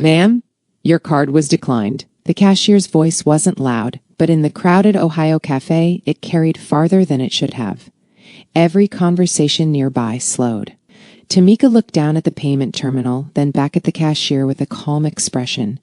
Ma'am, your card was declined. The cashier's voice wasn't loud, but in the crowded Ohio cafe, it carried farther than it should have. Every conversation nearby slowed. Tamika looked down at the payment terminal, then back at the cashier with a calm expression.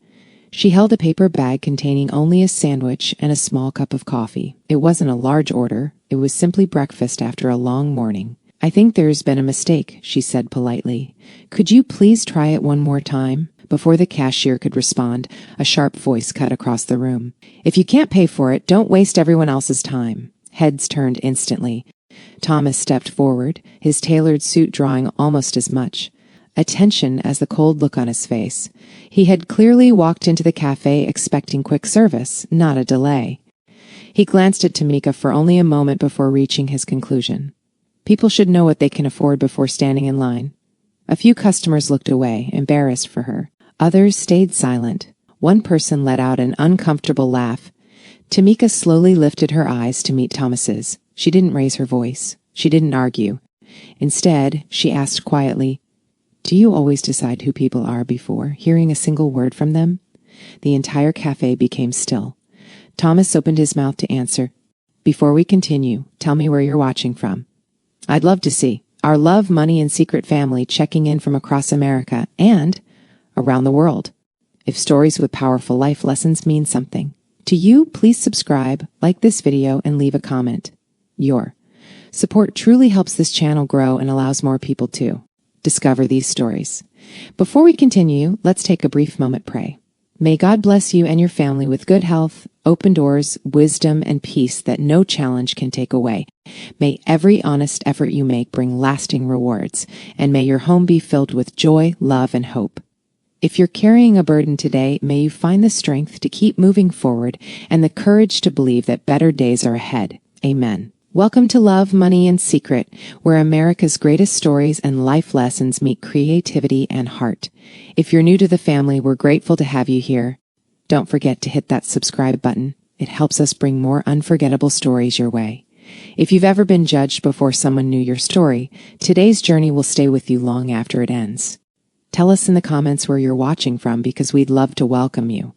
She held a paper bag containing only a sandwich and a small cup of coffee. It wasn't a large order. It was simply breakfast after a long morning. I think there's been a mistake, she said politely. Could you please try it one more time? Before the cashier could respond, a sharp voice cut across the room. If you can't pay for it, don't waste everyone else's time. Heads turned instantly. Thomas stepped forward, his tailored suit drawing almost as much. A tension as the cold look on his face. He had clearly walked into the cafe expecting quick service, not a delay. He glanced at Tamika for only a moment before reaching his conclusion. People should know what they can afford before standing in line. A few customers looked away, embarrassed for her. Others stayed silent. One person let out an uncomfortable laugh. Tamika slowly lifted her eyes to meet Thomas's. She didn't raise her voice. She didn't argue. Instead, she asked quietly, "Do you always decide who people are before hearing a single word from them?" The entire cafe became still. Thomas opened his mouth to answer. "Before we continue, tell me where you're watching from." "I'd love to see our love, money, and secret family checking in from across America and around the world. If stories with powerful life lessons mean something to you, please subscribe, like this video, and leave a comment. Your support truly helps this channel grow and allows more people to discover these stories. Before we continue, let's take a brief moment to pray. May God bless you and your family with good health, open doors, wisdom, and peace that no challenge can take away. May every honest effort you make bring lasting rewards, and may your home be filled with joy, love, and hope. If you're carrying a burden today, may you find the strength to keep moving forward and the courage to believe that better days are ahead. Amen. Welcome to Love, Money, and Secret, where America's greatest stories and life lessons meet creativity and heart. If you're new to the family, we're grateful to have you here. Don't forget to hit that subscribe button. It helps us bring more unforgettable stories your way. If you've ever been judged before someone knew your story, today's journey will stay with you long after it ends. Tell us in the comments where you're watching from because we'd love to welcome you.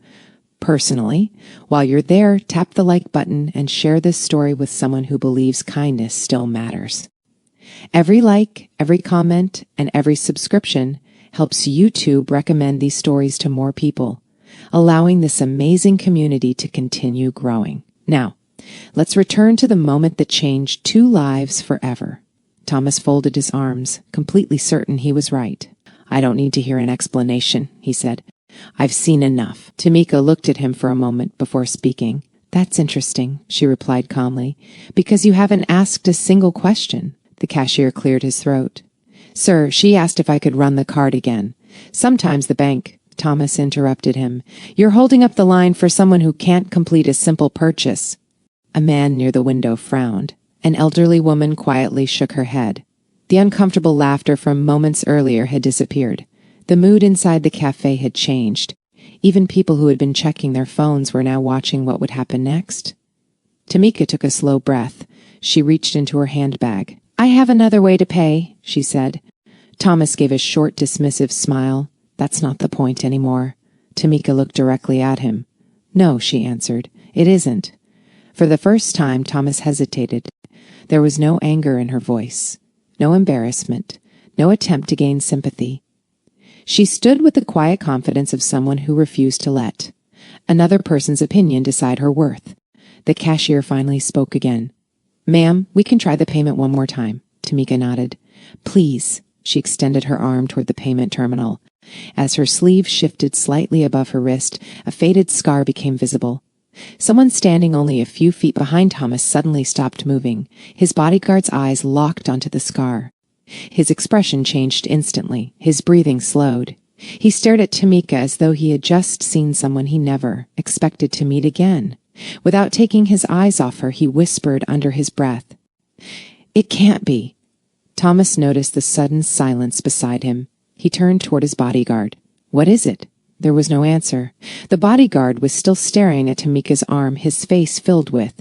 Personally, while you're there, tap the like button and share this story with someone who believes kindness still matters. Every like, every comment, and every subscription helps YouTube recommend these stories to more people, allowing this amazing community to continue growing. Now, let's return to the moment that changed two lives forever. Thomas folded his arms, completely certain he was right. "I don't need to hear an explanation," he said. "I've seen enough." Tamika looked at him for a moment before speaking. "That's interesting," she replied calmly, "because you haven't asked a single question." The cashier cleared his throat. "Sir, she asked if I could run the card again. Sometimes the bank—" Thomas interrupted him. "You're holding up the line for someone who can't complete a simple purchase." A man near the window frowned. An elderly woman quietly shook her head. The uncomfortable laughter from moments earlier had disappeared. The mood inside the cafe had changed. Even people who had been checking their phones were now watching what would happen next. Tamika took a slow breath. She reached into her handbag. "I have another way to pay," she said. Thomas gave a short, dismissive smile. "That's not the point anymore." Tamika looked directly at him. "No," she answered, "it isn't." For the first time, Thomas hesitated. There was no anger in her voice, no embarrassment, no attempt to gain sympathy. She stood with the quiet confidence of someone who refused to let another person's opinion decide her worth. The cashier finally spoke again. "Ma'am, we can try the payment one more time." Tamika nodded. "Please." She extended her arm toward the payment terminal. As her sleeve shifted slightly above her wrist, a faded scar became visible. Someone standing only a few feet behind Thomas suddenly stopped moving. His bodyguard's eyes locked onto the scar. His expression changed instantly. His breathing slowed. He stared at Tamika as though he had just seen someone he never expected to meet again. Without taking his eyes off her, he whispered under his breath, "It can't be." Thomas noticed the sudden silence beside him. He turned toward his bodyguard. "What is it?" There was no answer. The bodyguard was still staring at Tamika's arm, his face filled with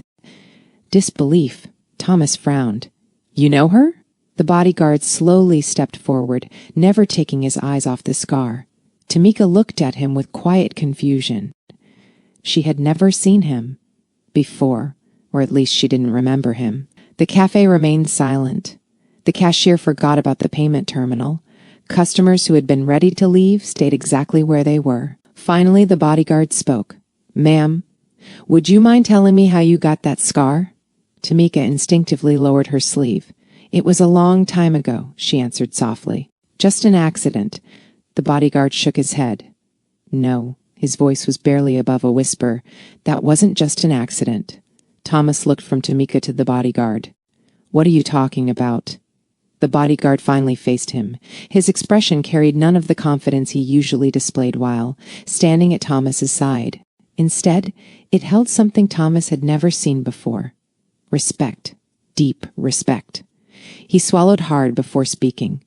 disbelief. Thomas frowned. "You know her?" The bodyguard slowly stepped forward, never taking his eyes off the scar. Tamika looked at him with quiet confusion. She had never seen him before, or at least she didn't remember him. The cafe remained silent. The cashier forgot about the payment terminal. Customers who had been ready to leave stayed exactly where they were. Finally, the bodyguard spoke. "Ma'am, would you mind telling me how you got that scar?" Tamika instinctively lowered her sleeve. "It was a long time ago," she answered softly. "Just an accident." The bodyguard shook his head. "No." His voice was barely above a whisper. "That wasn't just an accident." Thomas looked from Tamika to the bodyguard. "What are you talking about?" The bodyguard finally faced him. His expression carried none of the confidence he usually displayed while standing at Thomas's side. Instead, it held something Thomas had never seen before. Respect. Deep respect. He swallowed hard before speaking.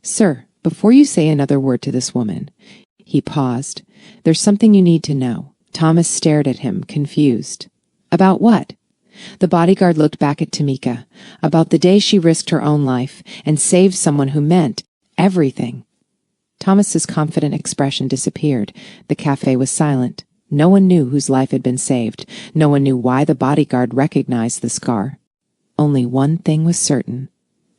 "Sir, before you say another word to this woman," he paused, "there's something you need to know." Thomas stared at him, confused. "About what?" The bodyguard looked back at Tamika. "About the day she risked her own life and saved someone who meant everything." Thomas's confident expression disappeared. The cafe was silent. No one knew whose life had been saved. No one knew why the bodyguard recognized the scar. Only one thing was certain.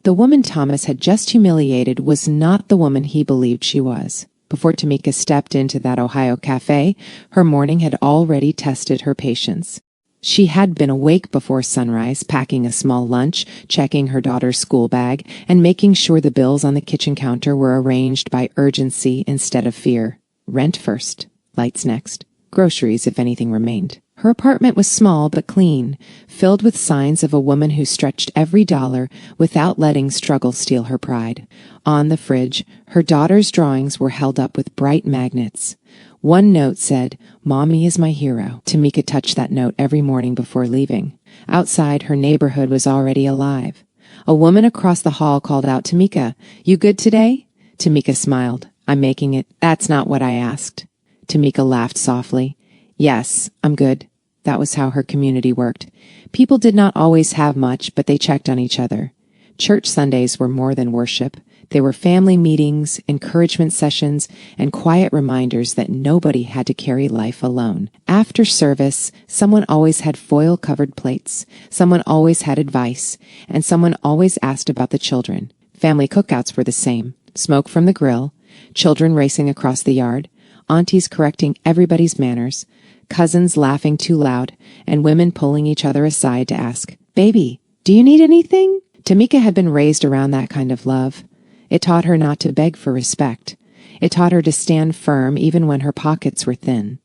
The woman Thomas had just humiliated was not the woman he believed she was. Before Tamika stepped into that Ohio cafe, her morning had already tested her patience. She had been awake before sunrise, packing a small lunch, checking her daughter's school bag, and making sure the bills on the kitchen counter were arranged by urgency instead of fear. Rent first, lights next, groceries if anything remained. Her apartment was small but clean, filled with signs of a woman who stretched every dollar without letting struggle steal her pride. On the fridge, her daughter's drawings were held up with bright magnets. One note said, "Mommy is my hero." Tamika touched that note every morning before leaving. Outside, her neighborhood was already alive. A woman across the hall called out, "Tamika, you good today?" Tamika smiled. "I'm making it." "That's not what I asked." Tamika laughed softly. "Yes, I'm good." That was how her community worked. People did not always have much, but they checked on each other. Church Sundays were more than worship. They were family meetings, encouragement sessions, and quiet reminders that nobody had to carry life alone. After service, someone always had foil-covered plates, someone always had advice, and someone always asked about the children. Family cookouts were the same. Smoke from the grill, children racing across the yard, aunties correcting everybody's manners, cousins laughing too loud, and women pulling each other aside to ask, "Baby, do you need anything?" Tamika had been raised around that kind of love. It taught her not to beg for respect. It taught her to stand firm even when her pockets were thin.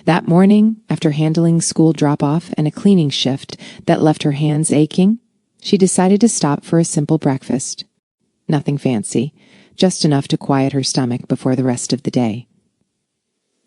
That morning, after handling school drop-off and a cleaning shift that left her hands aching, she decided to stop for a simple breakfast. Nothing fancy, just enough to quiet her stomach before the rest of the day.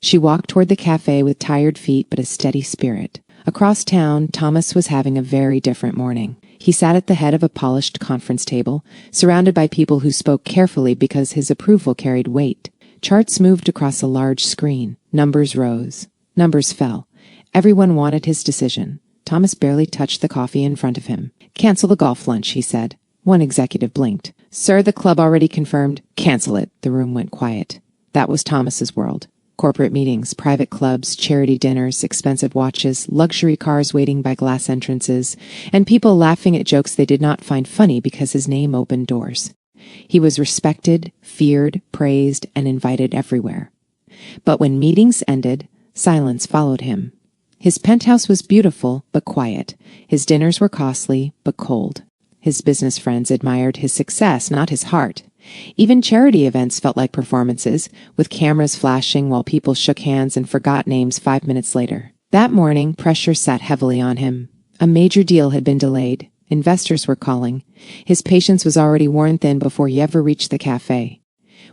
She walked toward the cafe with tired feet but a steady spirit. Across town, Thomas was having a very different morning. He sat at the head of a polished conference table, surrounded by people who spoke carefully because his approval carried weight. Charts moved across a large screen. Numbers rose. Numbers fell. Everyone wanted his decision. Thomas barely touched the coffee in front of him. "Cancel the golf lunch," he said. One executive blinked. "Sir, the club already confirmed." "Cancel it." The room went quiet. That was Thomas's world. Corporate meetings, private clubs, charity dinners, expensive watches, luxury cars waiting by glass entrances, and people laughing at jokes they did not find funny because his name opened doors. He was respected, feared, praised, and invited everywhere. But when meetings ended, silence followed him. His penthouse was beautiful, but quiet. His dinners were costly, but cold. His business friends admired his success, not his heart. Even charity events felt like performances, with cameras flashing while people shook hands and forgot names 5 minutes later. That morning, pressure sat heavily on him. A major deal had been delayed. Investors were calling. His patience was already worn thin before he ever reached the cafe.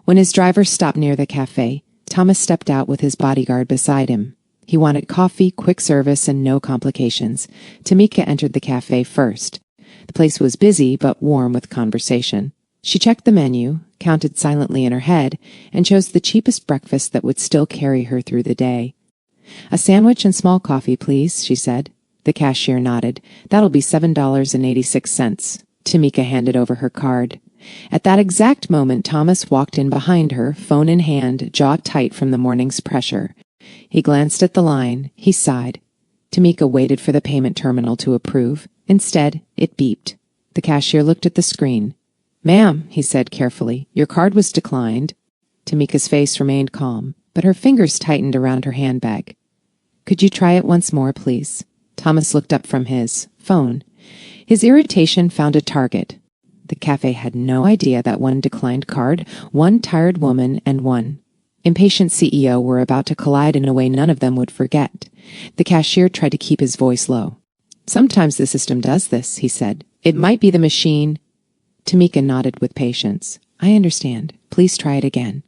When his driver stopped near the cafe, Thomas stepped out with his bodyguard beside him. He wanted coffee, quick service, and no complications. Tamika entered the cafe first. The place was busy, but warm with conversation. She checked the menu, counted silently in her head, and chose the cheapest breakfast that would still carry her through the day. "A sandwich and small coffee, please," she said. The cashier nodded. "That'll be $7.86. Tamika handed over her card. At that exact moment, Thomas walked in behind her, phone in hand, jaw tight from the morning's pressure. He glanced at the line. He sighed. Tamika waited for the payment terminal to approve. Instead, it beeped. The cashier looked at the screen. "Ma'am," he said carefully, "your card was declined." Tamika's face remained calm, but her fingers tightened around her handbag. "Could you try it once more, please?" Thomas looked up from his phone. His irritation found a target. The cafe had no idea that one declined card, one tired woman, and one impatient CEO were about to collide in a way none of them would forget. The cashier tried to keep his voice low. "Sometimes the system does this," he said. "It might be the machine." Tamika nodded with patience. "I understand. Please try it again."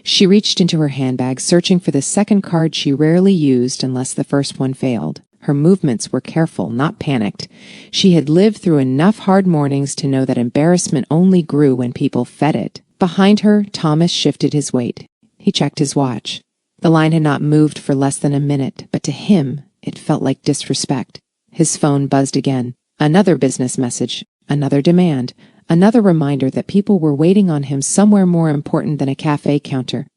She reached into her handbag, searching for the second card she rarely used unless the first one failed. Her movements were careful, not panicked. She had lived through enough hard mornings to know that embarrassment only grew when people fed it. Behind her, Thomas shifted his weight. He checked his watch. The line had not moved for less than a minute, but to him, it felt like disrespect. His phone buzzed again. Another business message, another demand, another reminder that people were waiting on him somewhere more important than a cafe counter.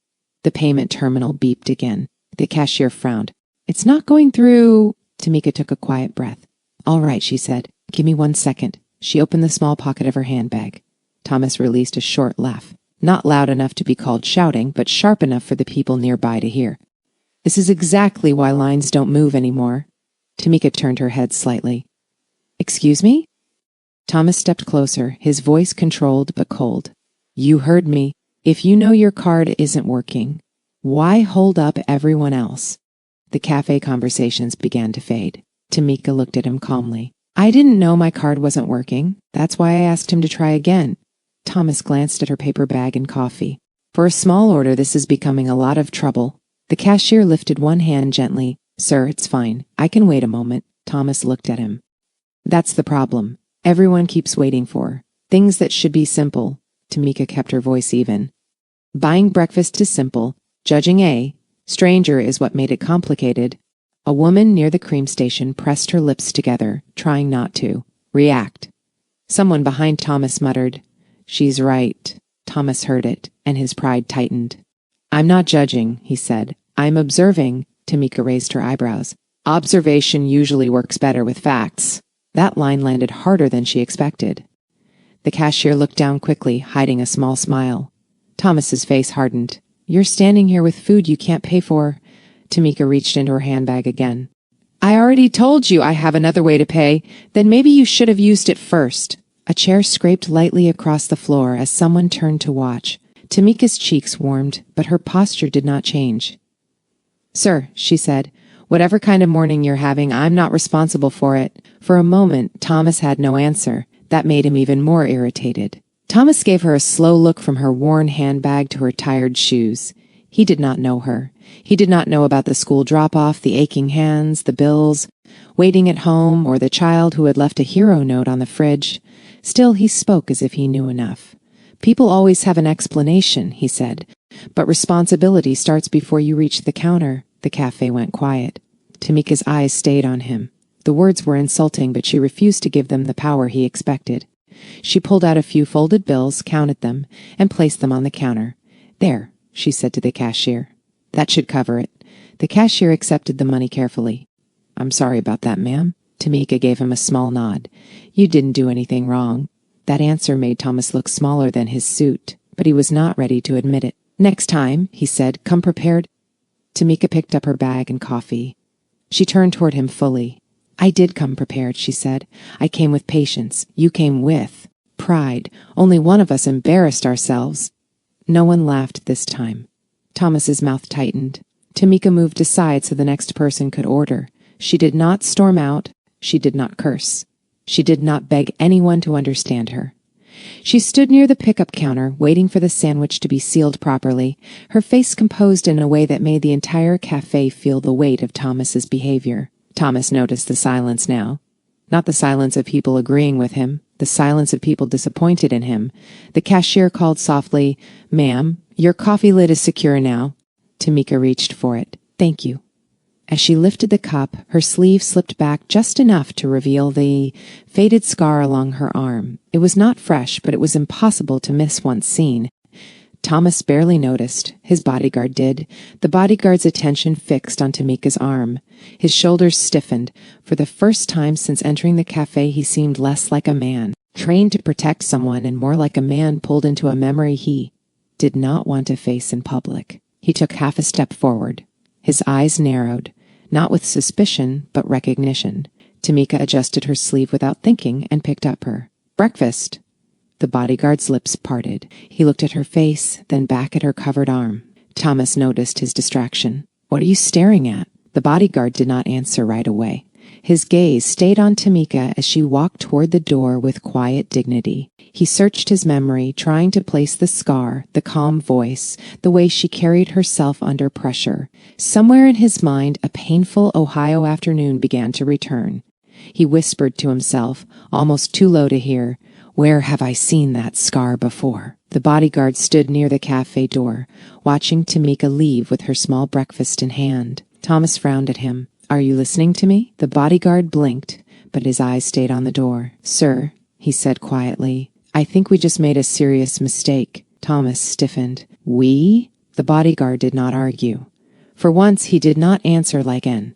The payment terminal beeped again. The cashier frowned. "It's not going through." Tamika took a quiet breath. "All right," she said. "Give me 1 second." She opened the small pocket of her handbag. Thomas released a short laugh. Not loud enough to be called shouting, but sharp enough for the people nearby to hear. "This is exactly why lines don't move anymore." Tamika turned her head slightly. "Excuse me?" Thomas stepped closer, his voice controlled but cold. "You heard me. If you know your card isn't working, why hold up everyone else?" The cafe conversations began to fade. Tamika looked at him calmly. "I didn't know my card wasn't working. That's why I asked him to try again." Thomas glanced at her paper bag and coffee. "For a small order, this is becoming a lot of trouble." The cashier lifted one hand gently. "Sir, it's fine. I can wait a moment." Thomas looked at him. "That's the problem. Everyone keeps waiting for things that should be simple." Tamika kept her voice even. "Buying breakfast is simple. Judging a stranger is what made it complicated." A woman near the cream station pressed her lips together, trying not to react. Someone behind Thomas muttered, "She's right." Thomas heard it, and his pride tightened. "I'm not judging," he said. "I'm observing." Tamika raised her eyebrows. "Observation usually works better with facts." That line landed harder than she expected. The cashier looked down quickly, hiding a small smile. Thomas's face hardened. "You're standing here with food you can't pay for." Tamika reached into her handbag again. "I already told you I have another way to pay. Then maybe you should have used it first." A chair scraped lightly across the floor as someone turned to watch. Tamika's cheeks warmed, but her posture did not change. "Sir," she said, "whatever kind of morning you're having, I'm not responsible for it." For a moment, Thomas had no answer. That made him even more irritated. Thomas gave her a slow look from her worn handbag to her tired shoes. He did not know her. He did not know about the school drop-off, the aching hands, the bills, waiting at home, or the child who had left a hero note on the fridge. Still, he spoke as if he knew enough. "People always have an explanation," he said, "but responsibility starts before you reach the counter." The cafe went quiet. Tamika's eyes stayed on him. The words were insulting, but she refused to give them the power he expected. She pulled out a few folded bills, counted them, and placed them on the counter. "There," she said to the cashier. "That should cover it." The cashier accepted the money carefully. "I'm sorry about that, ma'am." Tamika gave him a small nod. "You didn't do anything wrong." That answer made Thomas look smaller than his suit, but he was not ready to admit it. "Next time," he said, "come prepared." Tamika picked up her bag and coffee. She turned toward him fully. "I did come prepared," she said. "I came with patience. You came with pride. Only one of us embarrassed ourselves." No one laughed this time. Thomas's mouth tightened. Tamika moved aside so the next person could order. She did not storm out. She did not curse. She did not beg anyone to understand her. She stood near the pickup counter, waiting for the sandwich to be sealed properly, her face composed in a way that made the entire cafe feel the weight of Thomas's behavior. Thomas noticed the silence now. Not the silence of people agreeing with him, the silence of people disappointed in him. The cashier called softly, "Ma'am, your coffee lid is secure now." Tamika reached for it. "Thank you." As she lifted the cup, her sleeve slipped back just enough to reveal the faded scar along her arm. It was not fresh, but it was impossible to miss once seen. Thomas barely noticed. His bodyguard did. The bodyguard's attention fixed on Tamika's arm. His shoulders stiffened. For the first time since entering the cafe, he seemed less like a man, trained to protect someone, and more like a man pulled into a memory he did not want to face in public. He took half a step forward. His eyes narrowed, not with suspicion, but recognition. Tamika adjusted her sleeve without thinking and picked up her breakfast. The bodyguard's lips parted. He looked at her face, then back at her covered arm. Thomas noticed his distraction. "What are you staring at?" The bodyguard did not answer right away. His gaze stayed on Tamika as she walked toward the door with quiet dignity. He searched his memory, trying to place the scar, the calm voice, the way she carried herself under pressure. Somewhere in his mind, a painful Ohio afternoon began to return. He whispered to himself, almost too low to hear, "Where have I seen that scar before?" The bodyguard stood near the cafe door, watching Tamika leave with her small breakfast in hand. Thomas frowned at him. "Are you listening to me?" The bodyguard blinked, but his eyes stayed on the door. "Sir," he said quietly, "I think we just made a serious mistake." Thomas stiffened. "We?" The bodyguard did not argue. For once, he did not answer like an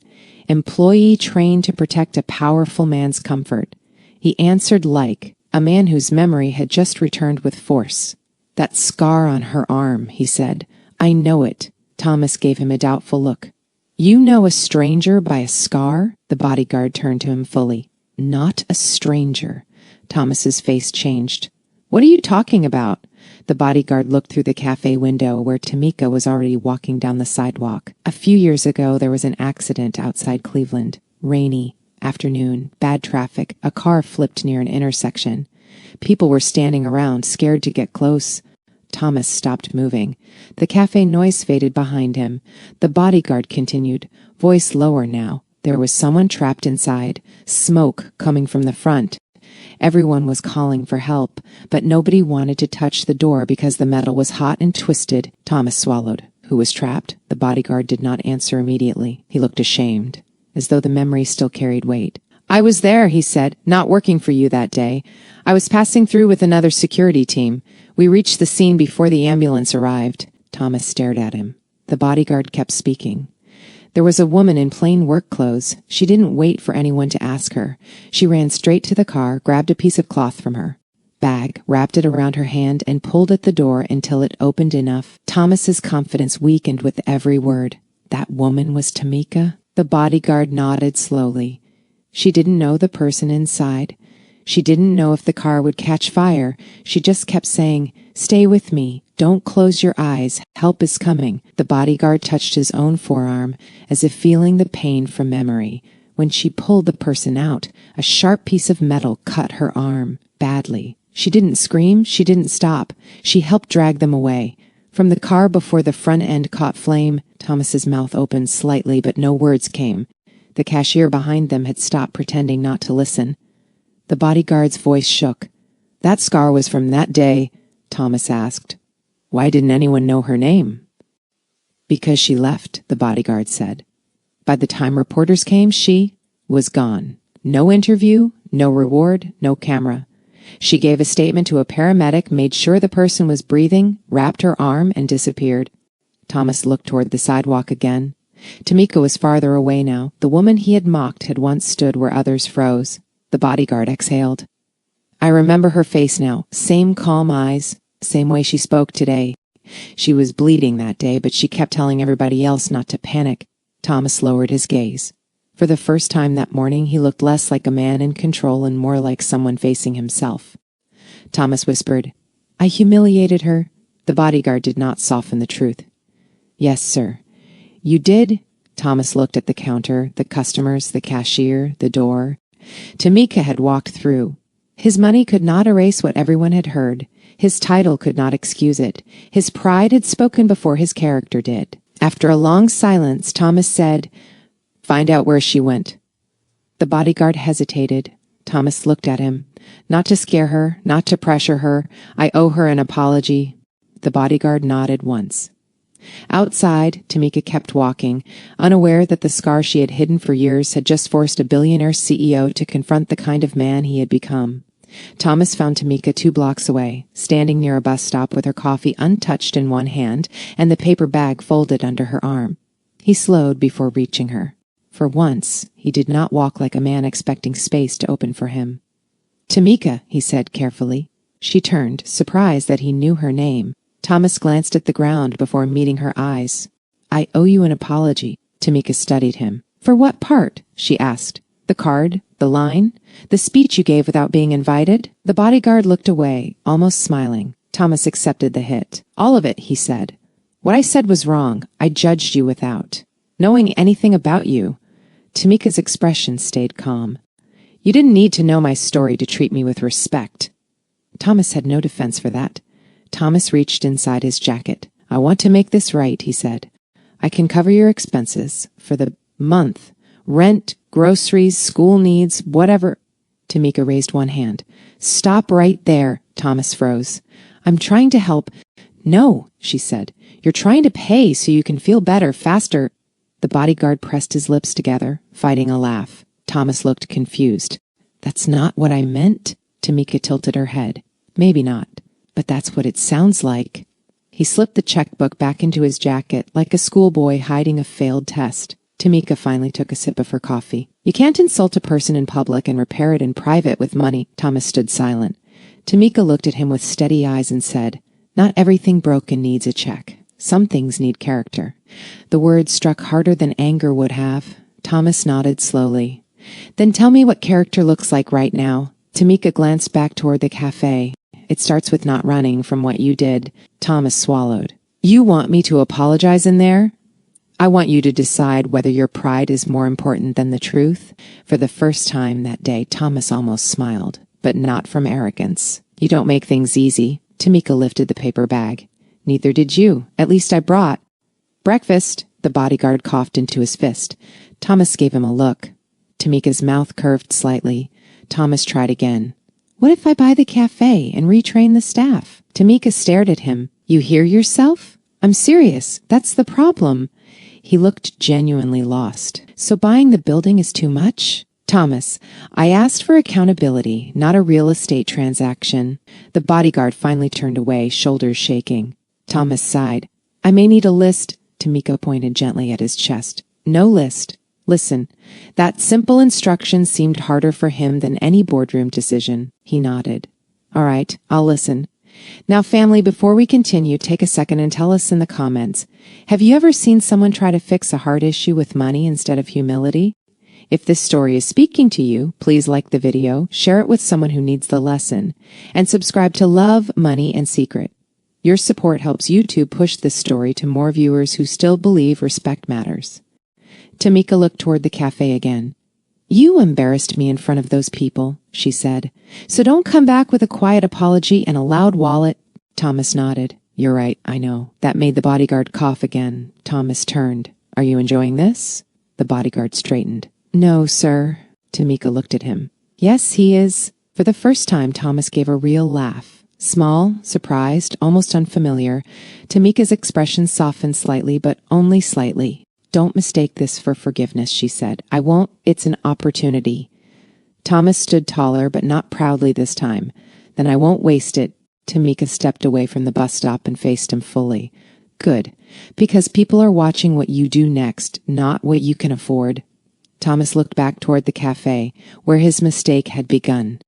employee trained to protect a powerful man's comfort. He answered like a man whose memory had just returned with force. "That scar on her arm," he said. "I know it." Thomas gave him a doubtful look. "You know a stranger by a scar?" The bodyguard turned to him fully. "Not a stranger." Thomas's face changed. "What are you talking about?" The bodyguard looked through the cafe window where Tamika was already walking down the sidewalk. A few years ago, there was an accident outside Cleveland. Rainy afternoon, bad traffic. A car flipped near an intersection. People were standing around, scared to get close. Thomas stopped moving. The cafe noise faded behind him. The bodyguard continued, voice lower now. There was someone trapped inside, smoke coming from the front. Everyone was calling for help, but nobody wanted to touch the door because the metal was hot and twisted. Thomas swallowed. Who was trapped? The bodyguard did not answer immediately. He looked ashamed, as though the memory still carried weight. "I was there," he said, "not working for you that day. I was passing through with another security team. We reached the scene before the ambulance arrived." Thomas stared at him. The bodyguard kept speaking. "There was a woman in plain work clothes. She didn't wait for anyone to ask her. She ran straight to the car, grabbed a piece of cloth from her bag, wrapped it around her hand, and pulled at the door until it opened enough." Thomas's confidence weakened with every word. That woman was Tamika? The bodyguard nodded slowly. She didn't know the person inside. She didn't know if the car would catch fire. She just kept saying, "Stay with me. Don't close your eyes. Help is coming." The bodyguard touched his own forearm, as if feeling the pain from memory. When she pulled the person out, a sharp piece of metal cut her arm, badly. She didn't scream. She didn't stop. She helped drag them away. From the car before the front end caught flame, Thomas's mouth opened slightly, but no words came. The cashier behind them had stopped pretending not to listen. The bodyguard's voice shook. "That scar was from that day?" Thomas asked. "Why didn't anyone know her name?" "Because she left," the bodyguard said. "By the time reporters came, she was gone. No interview, no reward, no camera. She gave a statement to a paramedic, made sure the person was breathing, wrapped her arm, and disappeared." Thomas looked toward the sidewalk again. Tamika was farther away now. The woman he had mocked had once stood where others froze. The bodyguard exhaled. "I remember her face now. Same calm eyes, same way she spoke today. She was bleeding that day, but she kept telling everybody else not to panic." Thomas lowered his gaze. For the first time that morning, he looked less like a man in control and more like someone facing himself. Thomas whispered, "I humiliated her." The bodyguard did not soften the truth. "Yes, sir." "You did?" Thomas looked at the counter, the customers, the cashier, the door. Tamika had walked through. His money could not erase what everyone had heard. His title could not excuse it. His pride had spoken before his character did. After a long silence, Thomas said, "Find out where she went." The bodyguard hesitated. Thomas looked at him. "Not to scare her, not to pressure her. I owe her an apology." The bodyguard nodded once. Outside, Tamika kept walking, unaware that the scar she had hidden for years had just forced a billionaire CEO to confront the kind of man he had become. Thomas found Tamika 2 blocks away, standing near a bus stop with her coffee untouched in one hand and the paper bag folded under her arm. He slowed before reaching her. For once, he did not walk like a man expecting space to open for him. "Tamika," he said carefully. She turned, surprised that he knew her name. Thomas glanced at the ground before meeting her eyes. "I owe you an apology." Tamika studied him. "For what part?" she asked. "The card? The line? The speech you gave without being invited?" The bodyguard looked away, almost smiling. Thomas accepted the hit. "All of it," he said. "What I said was wrong. I judged you without knowing anything about you." Tamika's expression stayed calm. "You didn't need to know my story to treat me with respect." Thomas had no defense for that. Thomas reached inside his jacket. "I want to make this right," he said. "I can cover your expenses for the month. Rent, groceries, school needs, whatever." Tamika raised one hand. "Stop right there." Thomas froze. "I'm trying to help." "No," she said. "You're trying to pay so you can feel better faster." The bodyguard pressed his lips together, fighting a laugh. Thomas looked confused. "That's not what I meant." Tamika tilted her head. "Maybe not, but that's what it sounds like." He slipped the checkbook back into his jacket like a schoolboy hiding a failed test. Tamika finally took a sip of her coffee. "You can't insult a person in public and repair it in private with money." Thomas stood silent. Tamika looked at him with steady eyes and said, "Not everything broken needs a check. Some things need character." The words struck harder than anger would have. Thomas nodded slowly. "Then tell me what character looks like right now." Tamika glanced back toward the café. "It starts with not running from what you did." Thomas swallowed. "You want me to apologize in there?" "I want you to decide whether your pride is more important than the truth." For the first time that day, Thomas almost smiled, but not from arrogance. "You don't make things easy." Tamika lifted the paper bag. "Neither did you. At least I brought breakfast." The bodyguard coughed into his fist. Thomas gave him a look. Tamika's mouth curved slightly. Thomas tried again. "What if I buy the cafe and retrain the staff?" Tamika stared at him. "You hear yourself? I'm serious. That's the problem." He looked genuinely lost. "So buying the building is too much?" "Thomas, I asked for accountability, not a real estate transaction." The bodyguard finally turned away, shoulders shaking. Thomas sighed. "I may need a list." Tamika pointed gently at his chest. "No list. Listen." That simple instruction seemed harder for him than any boardroom decision. He nodded. "All right, I'll listen. Now, family, before we continue, take a second and tell us in the comments, have you ever seen someone try to fix a hard issue with money instead of humility? If this story is speaking to you, please like the video, share it with someone who needs the lesson, and subscribe to Love, Money, and Secret. Your support helps YouTube push this story to more viewers who still believe respect matters. Tamika looked toward the cafe again. "You embarrassed me in front of those people," she said. "So don't come back with a quiet apology and a loud wallet." Thomas nodded. "You're right, I know." That made the bodyguard cough again. Thomas turned. "Are you enjoying this?" The bodyguard straightened. "No, sir." Tamika looked at him. "Yes, he is." For the first time, Thomas gave a real laugh. Small, surprised, almost unfamiliar. Tamika's expression softened slightly, but only slightly. "Don't mistake this for forgiveness," she said. "I won't. It's an opportunity." Thomas stood taller, but not proudly this time. "Then I won't waste it." Tamika stepped away from the bus stop and faced him fully. "Good, because people are watching what you do next, not what you can afford." Thomas looked back toward the cafe, where his mistake had begun.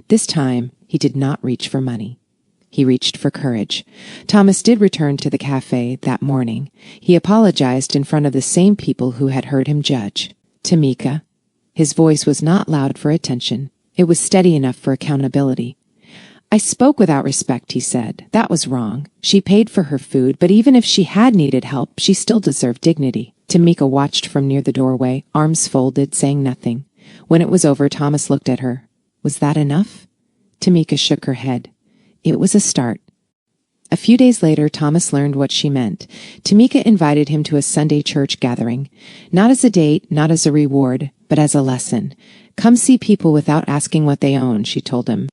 This time, he did not reach for money. He reached for courage. Thomas did return to the cafe that morning. He apologized in front of the same people who had heard him judge. "Tamika." His voice was not loud for attention. It was steady enough for accountability. "I spoke without respect," he said. "That was wrong. She paid for her food, but even if she had needed help, she still deserved dignity." Tamika watched from near the doorway, arms folded, saying nothing. When it was over, Thomas looked at her. "Was that enough?" Tamika shook her head. "It was a start." A few days later, Thomas learned what she meant. Tamika invited him to a Sunday church gathering. Not as a date, not as a reward, but as a lesson. "Come see people without asking what they own," she told him.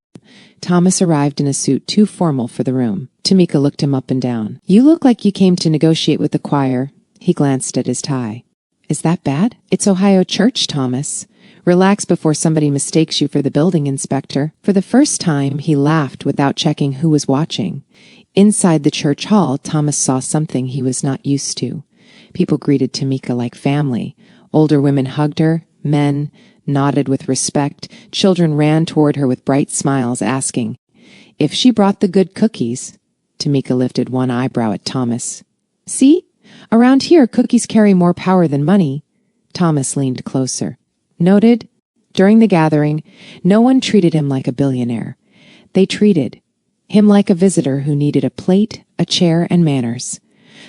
Thomas arrived in a suit too formal for the room. Tamika looked him up and down. You look like you came to negotiate with the choir. He glanced at his tie. Is that bad? It's Ohio church, Thomas. Relax before somebody mistakes you for the building inspector. For the first time, he laughed without checking who was watching. Inside the church hall, Thomas saw something he was not used to. People greeted Tamika like family. Older women hugged her, men nodded with respect. Children ran toward her with bright smiles, asking if she brought the good cookies. Tamika lifted one eyebrow at Thomas. See? Around here, cookies carry more power than money. Thomas leaned closer. Noted? During the gathering, no one treated him like a billionaire. They treated him like a visitor who needed a plate, a chair, and manners.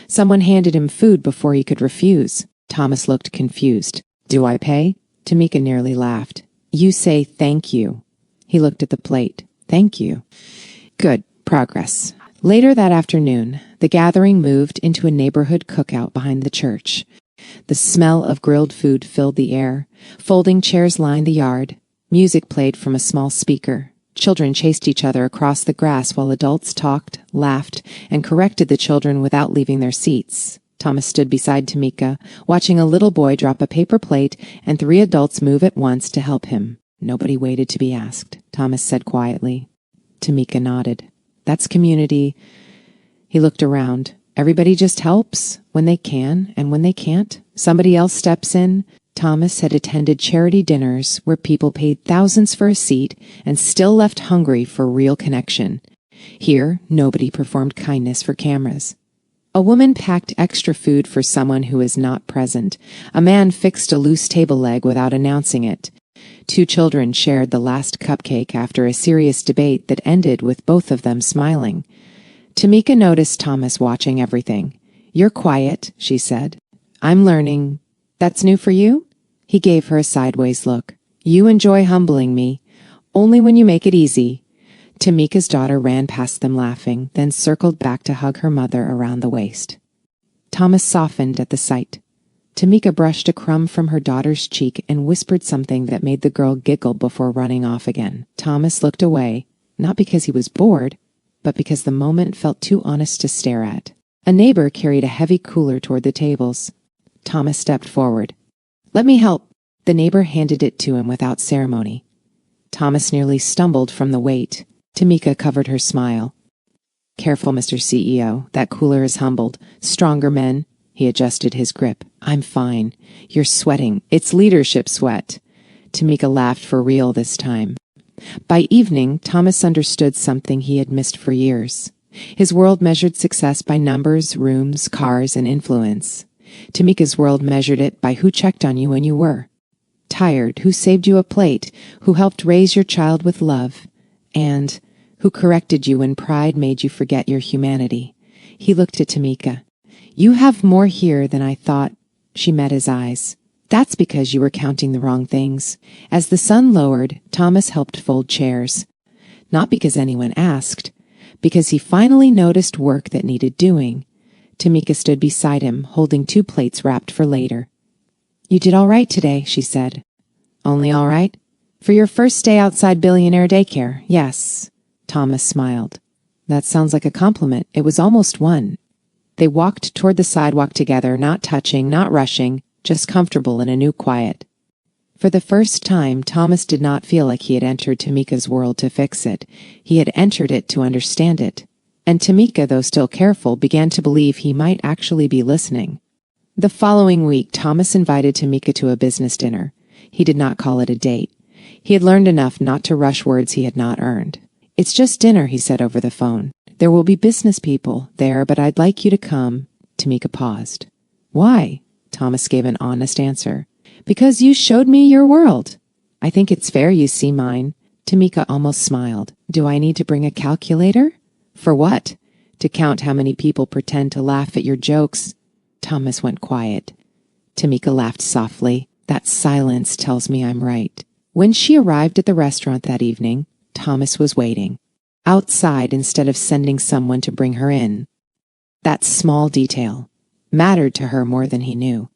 Someone handed him food before he could refuse. Thomas looked confused. Do I pay? Tamika nearly laughed. You say thank you. He looked at the plate. Thank you. Good. Progress. Later that afternoon, the gathering moved into a neighborhood cookout behind the church. The smell of grilled food filled the air. Folding chairs lined the yard. Music played from a small speaker. Children chased each other across the grass while adults talked, laughed, and corrected the children without leaving their seats. Thomas stood beside Tamika, watching a little boy drop a paper plate and 3 adults move at once to help him. Nobody waited to be asked, Thomas said quietly. Tamika nodded. That's community. He looked around. Everybody just helps when they can, and when they can't, somebody else steps in. Thomas had attended charity dinners where people paid thousands for a seat and still left hungry for real connection. Here, nobody performed kindness for cameras. A woman packed extra food for someone who was not present. A man fixed a loose table leg without announcing it. 2 children shared the last cupcake after a serious debate that ended with both of them smiling. Tamika noticed Thomas watching everything. You're quiet, she said. I'm learning. That's new for you? He gave her a sideways look. You enjoy humbling me. Only when you make it easy. Tamika's daughter ran past them laughing, then circled back to hug her mother around the waist. Thomas softened at the sight. Tamika brushed a crumb from her daughter's cheek and whispered something that made the girl giggle before running off again. Thomas looked away, not because he was bored, but because the moment felt too honest to stare at. A neighbor carried a heavy cooler toward the tables. Thomas stepped forward. Let me help. The neighbor handed it to him without ceremony. Thomas nearly stumbled from the weight. Tamika covered her smile. Careful, Mr. CEO. That cooler is humbled. Stronger men. He adjusted his grip. I'm fine. You're sweating. It's leadership sweat. Tamika laughed for real this time. By evening, Thomas understood something he had missed for years. His world measured success by numbers, rooms, cars, and influence. Tamika's world measured it by who checked on you when you were tired, who saved you a plate, who helped raise your child with love, and who corrected you when pride made you forget your humanity. He looked at Tamika. You have more here than I thought. She met his eyes. That's because you were counting the wrong things. As the sun lowered, Thomas helped fold chairs. Not because anyone asked, because he finally noticed work that needed doing. Tamika stood beside him, holding 2 plates wrapped for later. You did all right today, she said. Only all right? For your first day outside Billionaire daycare, yes. Thomas smiled. That sounds like a compliment. It was almost one. They walked toward the sidewalk together, not touching, not rushing, just comfortable in a new quiet. For the first time, Thomas did not feel like he had entered Tamika's world to fix it. He had entered it to understand it. And Tamika, though still careful, began to believe he might actually be listening. The following week, Thomas invited Tamika to a business dinner. He did not call it a date. He had learned enough not to rush words he had not earned. It's just dinner, he said over the phone. There will be business people there, but I'd like you to come. Tamika paused. Why? Thomas gave an honest answer. Because you showed me your world. I think it's fair you see mine. Tamika almost smiled. Do I need to bring a calculator? For what? To count how many people pretend to laugh at your jokes. Thomas went quiet. Tamika laughed softly. That silence tells me I'm right. When she arrived at the restaurant that evening, Thomas was waiting. Outside instead of sending someone to bring her in. That small detail mattered to her more than he knew.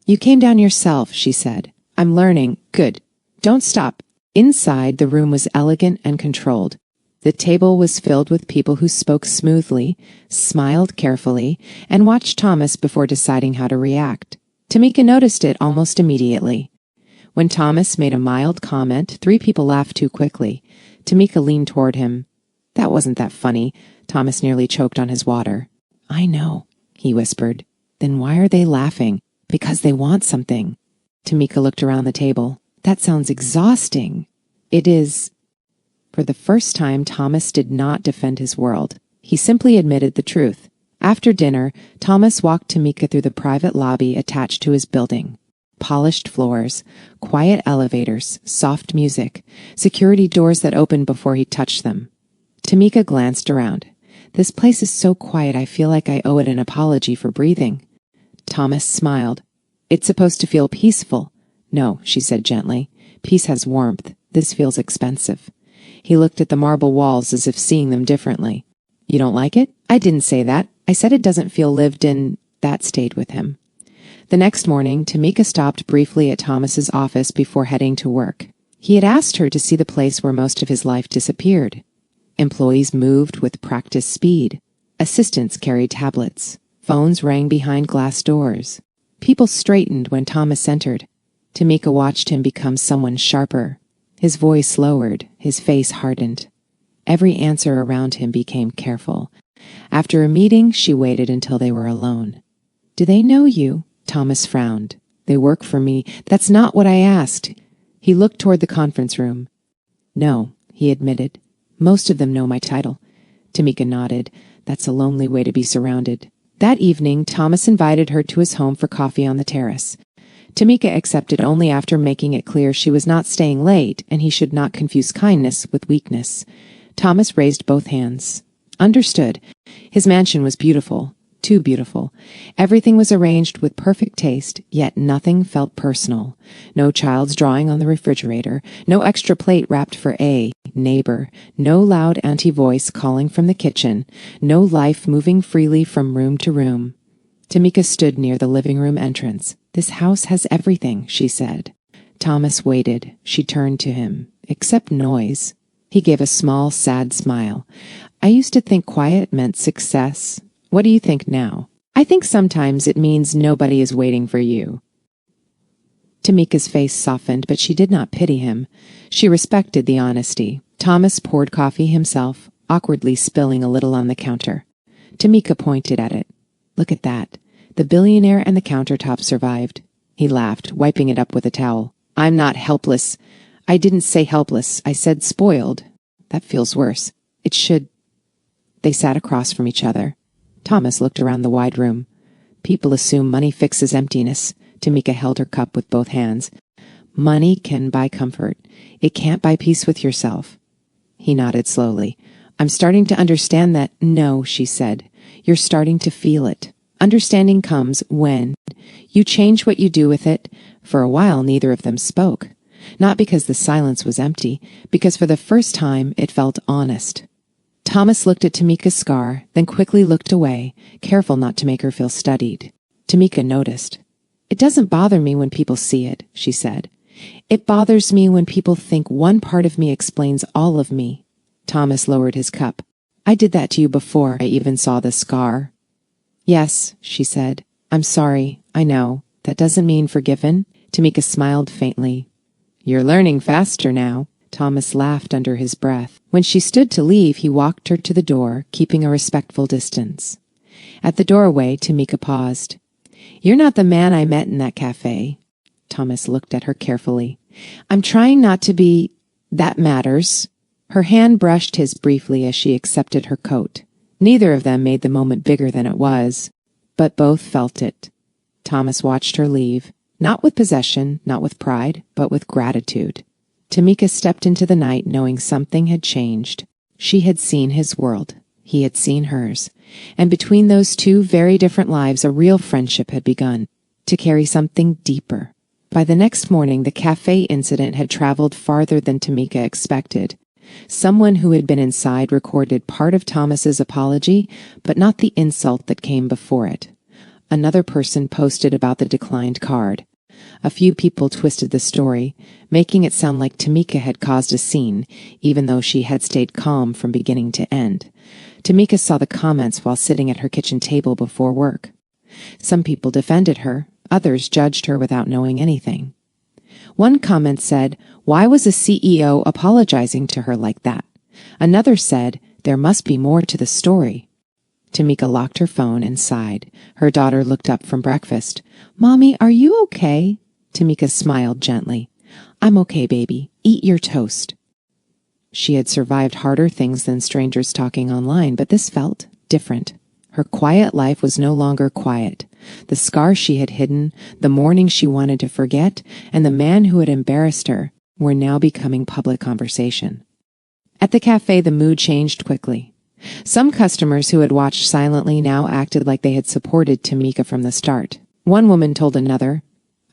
You came down yourself, she said. I'm learning. Good. Don't stop. Inside, the room was elegant and controlled. The table was filled with people who spoke smoothly, smiled carefully, and watched Thomas before deciding how to react. Tamika noticed it almost immediately. When Thomas made a mild comment, 3 people laughed too quickly. Tamika leaned toward him. "That wasn't that funny." Thomas nearly choked on his water. "I know," he whispered. "Then why are they laughing?" "Because they want something." Tamika looked around the table. "That sounds exhausting." "It is." For the first time, Thomas did not defend his world. He simply admitted the truth. After dinner, Thomas walked Tamika through the private lobby attached to his building. Polished floors, quiet elevators, soft music, security doors that opened before he touched them. Tamika glanced around. "This place is so quiet I feel like I owe it an apology for breathing." Thomas smiled. "It's supposed to feel peaceful." "No," she said gently. "Peace has warmth. This feels expensive." He looked at the marble walls as if seeing them differently. "You don't like it?" "I didn't say that. I said it doesn't feel lived in." That stayed with him. The next morning, Tamika stopped briefly at Thomas's office before heading to work. He had asked her to see the place where most of his life disappeared. Employees moved with practiced speed. Assistants carried tablets. Phones rang behind glass doors. People straightened when Thomas entered. Tamika watched him become someone sharper. His voice lowered, his face hardened. Every answer around him became careful. After a meeting, she waited until they were alone. "Do they know you?" Thomas frowned. "They work for me." "That's not what I asked." He looked toward the conference room. "No," he admitted. "Most of them know my title." Tamika nodded. "That's a lonely way to be surrounded." That evening, Thomas invited her to his home for coffee on the terrace. Tamika accepted only after making it clear she was not staying late and he should not confuse kindness with weakness. Thomas raised both hands. Understood. His mansion was beautiful. Too beautiful. Everything was arranged with perfect taste, yet nothing felt personal. No child's drawing on the refrigerator, no extra plate wrapped for a neighbor, no loud anti-voice calling from the kitchen, no life moving freely from room to room. Tamika stood near the living room entrance. "This house has everything," she said. Thomas waited. She turned to him. "Except noise." He gave a small, sad smile. "I used to think quiet meant success. What do you think now?" "I think sometimes it means nobody is waiting for you." Tamika's face softened, but she did not pity him. She respected the honesty. Thomas poured coffee himself, awkwardly spilling a little on the counter. Tamika pointed at it. "Look at that. The Billionaire and the countertop survived." He laughed, wiping it up with a towel. "I'm not helpless." "I didn't say helpless. I said spoiled." "That feels worse." "It should." They sat across from each other. Thomas looked around the wide room. "People assume money fixes emptiness." Tamika held her cup with both hands. "Money can buy comfort. It can't buy peace with yourself." He nodded slowly. "I'm starting to understand that." "No," she said. "You're starting to feel it. Understanding comes when you change what you do with it." For a while, neither of them spoke. Not because the silence was empty, because for the first time it felt honest. Thomas looked at Tamika's scar, then quickly looked away, careful not to make her feel studied. Tamika noticed. "It doesn't bother me when people see it," she said. "It bothers me when people think one part of me explains all of me." Thomas lowered his cup. "I did that to you before I even saw the scar." "Yes," she said. "I'm sorry. I know. That doesn't mean forgiven." Tamika smiled faintly. "You're learning faster now." Thomas laughed under his breath. When she stood to leave, he walked her to the door, keeping a respectful distance. At the doorway, Tamika paused. "You're not the man I met in that café." Thomas looked at her carefully. "I'm trying not to be. That matters." Her hand brushed his briefly as she accepted her coat. Neither of them made the moment bigger than it was, but both felt it. Thomas watched her leave, not with possession, not with pride, but with gratitude. Tamika stepped into the night knowing something had changed. She had seen his world. He had seen hers. And between those two very different lives, a real friendship had begun, to carry something deeper. By the next morning, the cafe incident had traveled farther than Tamika expected. Someone who had been inside recorded part of Thomas's apology, but not the insult that came before it. Another person posted about the declined card. A few people twisted the story, making it sound like Tamika had caused a scene, even though she had stayed calm from beginning to end. Tamika saw the comments while sitting at her kitchen table before work. Some people defended her, others judged her without knowing anything. One comment said, "Why was a CEO apologizing to her like that?" Another said, "There must be more to the story." Tamika locked her phone and sighed. Her daughter looked up from breakfast. "Mommy, are you okay?" Tamika smiled gently. "I'm okay, baby. Eat your toast." She had survived harder things than strangers talking online, but this felt different. Her quiet life was no longer quiet. The scars she had hidden, the morning she wanted to forget, and the man who had embarrassed her were now becoming public conversation. At the cafe, the mood changed quickly. Some customers who had watched silently now acted like they had supported Tamika from the start. One woman told another,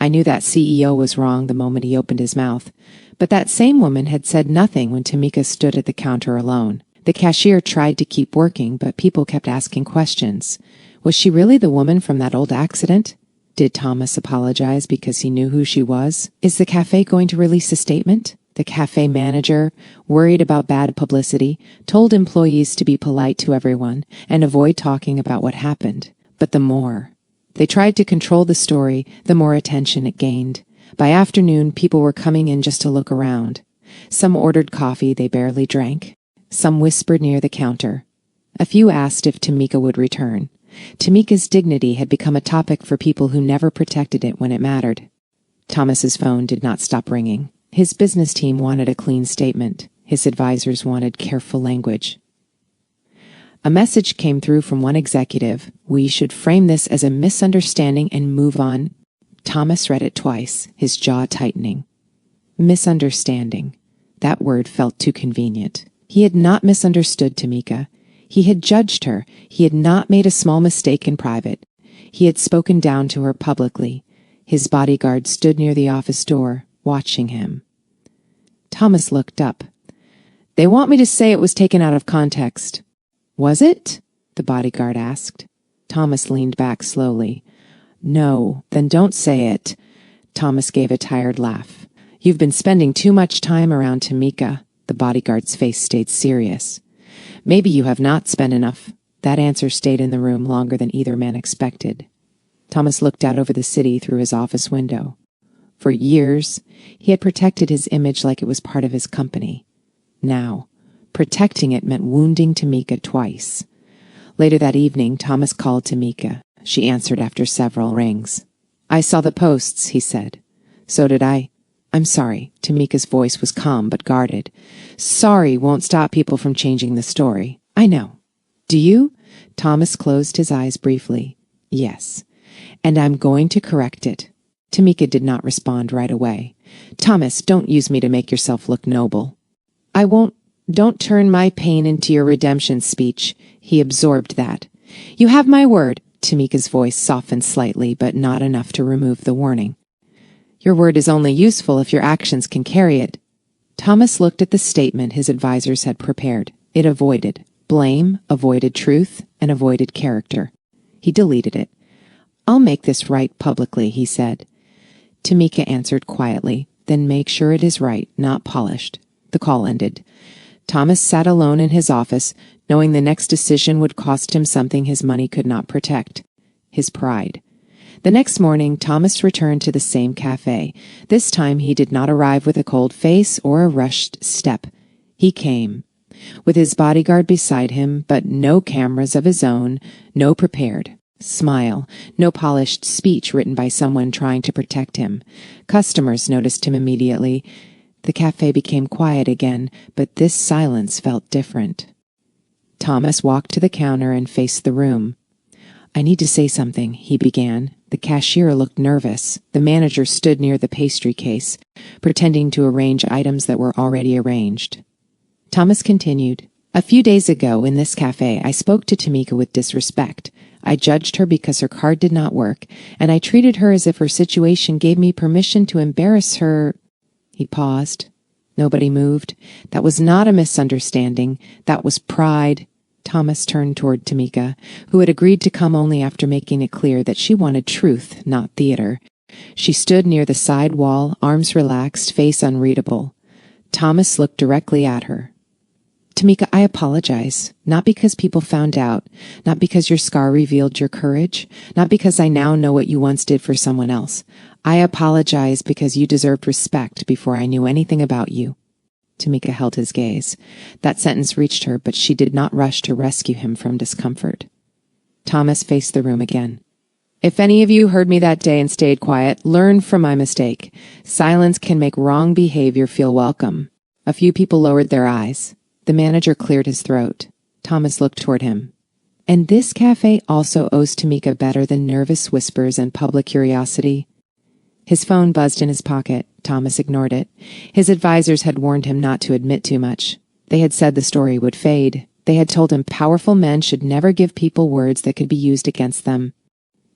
"I knew that CEO was wrong the moment he opened his mouth." But that same woman had said nothing when Tamika stood at the counter alone. The cashier tried to keep working, but people kept asking questions. Was she really the woman from that old accident? Did Thomas apologize because he knew who she was? Is the cafe going to release a statement? The cafe manager, worried about bad publicity, told employees to be polite to everyone and avoid talking about what happened. But the more they tried to control the story, the more attention it gained. By afternoon, people were coming in just to look around. Some ordered coffee they barely drank. Some whispered near the counter. A few asked if Tamika would return. Tamika's dignity had become a topic for people who never protected it when it mattered. Thomas's phone did not stop ringing. His business team wanted a clean statement. His advisors wanted careful language. A message came through from one executive. "We should frame this as a misunderstanding and move on." Thomas read it twice, his jaw tightening. Misunderstanding. That word felt too convenient. He had not misunderstood Tamika. He had judged her. He had not made a small mistake in private. He had spoken down to her publicly. His bodyguard stood near the office door, watching him. Thomas looked up. "They want me to say it was taken out of context." "Was it?" the bodyguard asked. Thomas leaned back slowly. "No, then don't say it." Thomas gave a tired laugh. "You've been spending too much time around Tamika." The bodyguard's face stayed serious. "Maybe you have not spent enough." That answer stayed in the room longer than either man expected. Thomas looked out over the city through his office window. For years, he had protected his image like it was part of his company. Now, protecting it meant wounding Tamika twice. Later that evening, Thomas called Tamika. She answered after several rings. "I saw the posts," he said. "So did I." "I'm sorry." Tamika's voice was calm but guarded. "Sorry won't stop people from changing the story. I know." "Do you?" Thomas closed his eyes briefly. "Yes. And I'm going to correct it." Tamika did not respond right away. "Thomas, don't use me to make yourself look noble." "I won't. Don't turn my pain into your redemption speech." He absorbed that. "You have my word." Tamika's voice softened slightly, but not enough to remove the warning. "Your word is only useful if your actions can carry it." Thomas looked at the statement his advisors had prepared. It avoided blame, avoided truth, and avoided character. He deleted it. "I'll make this right publicly," he said. Tamika answered quietly, "Then make sure it is right, not polished." The call ended. Thomas sat alone in his office, knowing the next decision would cost him something his money could not protect: his pride. The next morning, Thomas returned to the same cafe. This time he did not arrive with a cold face or a rushed step. He came, with his bodyguard beside him, but no cameras of his own, no prepared smile, no polished speech written by someone trying to protect him. Customers noticed him immediately. The cafe became quiet again, but this silence felt different. Thomas walked to the counter and faced the room. "I need to say something," he began. The cashier looked nervous. The manager stood near the pastry case, pretending to arrange items that were already arranged. Thomas continued, "A few days ago in this cafe, I spoke to Tamika with disrespect. I judged her because her card did not work, and I treated her as if her situation gave me permission to embarrass her." He paused. Nobody moved. That was not a misunderstanding. That was pride. Thomas turned toward Tamika, who had agreed to come only after making it clear that she wanted truth, not theater. She stood near the side wall, arms relaxed, face unreadable. Thomas looked directly at her. Tamika, I apologize. Not because people found out, not because your scar revealed your courage, not because I now know what you once did for someone else. I apologize because you deserved respect before I knew anything about you. Tamika held his gaze. That sentence reached her, but she did not rush to rescue him from discomfort. Thomas faced the room again. If any of you heard me that day and stayed quiet, learn from my mistake. Silence can make wrong behavior feel welcome. A few people lowered their eyes. The manager cleared his throat. Thomas looked toward him. And this cafe also owes Tamika better than nervous whispers and public curiosity. His phone buzzed in his pocket. Thomas ignored it. His advisors had warned him not to admit too much. They had said the story would fade. They had told him powerful men should never give people words that could be used against them.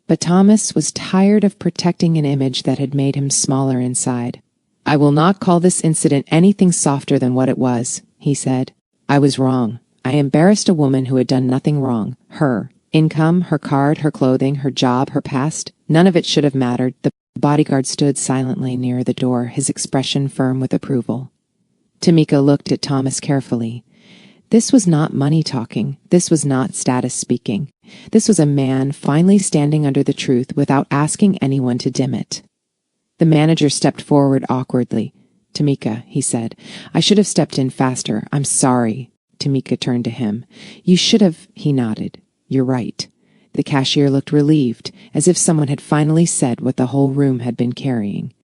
But Thomas was tired of protecting an image that had made him smaller inside. I will not call this incident anything softer than what it was, he said. I was wrong. I embarrassed a woman who had done nothing wrong. Her income, her card, her clothing, her job, her past. None of it should have mattered. The bodyguard stood silently near the door, his expression firm with approval. Tamika looked at Thomas carefully. This was not money talking. This was not status speaking. This was a man finally standing under the truth without asking anyone to dim it. The manager stepped forward awkwardly. Tamika, he said, I should have stepped in faster. I'm sorry. Tamika turned to him. You should have, he nodded. You're right. The cashier looked relieved, as if someone had finally said what the whole room had been carrying.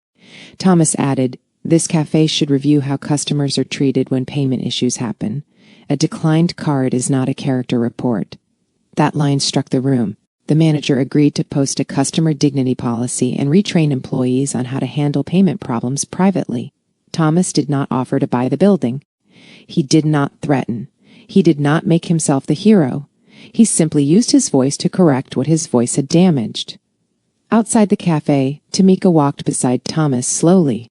Thomas added, This cafe should review how customers are treated when payment issues happen. A declined card is not a character report. That line struck the room. The manager agreed to post a customer dignity policy and retrain employees on how to handle payment problems privately. Thomas did not offer to buy the building. He did not threaten. He did not make himself the hero. He simply used his voice to correct what his voice had damaged. Outside the cafe, Tamika walked beside Thomas slowly.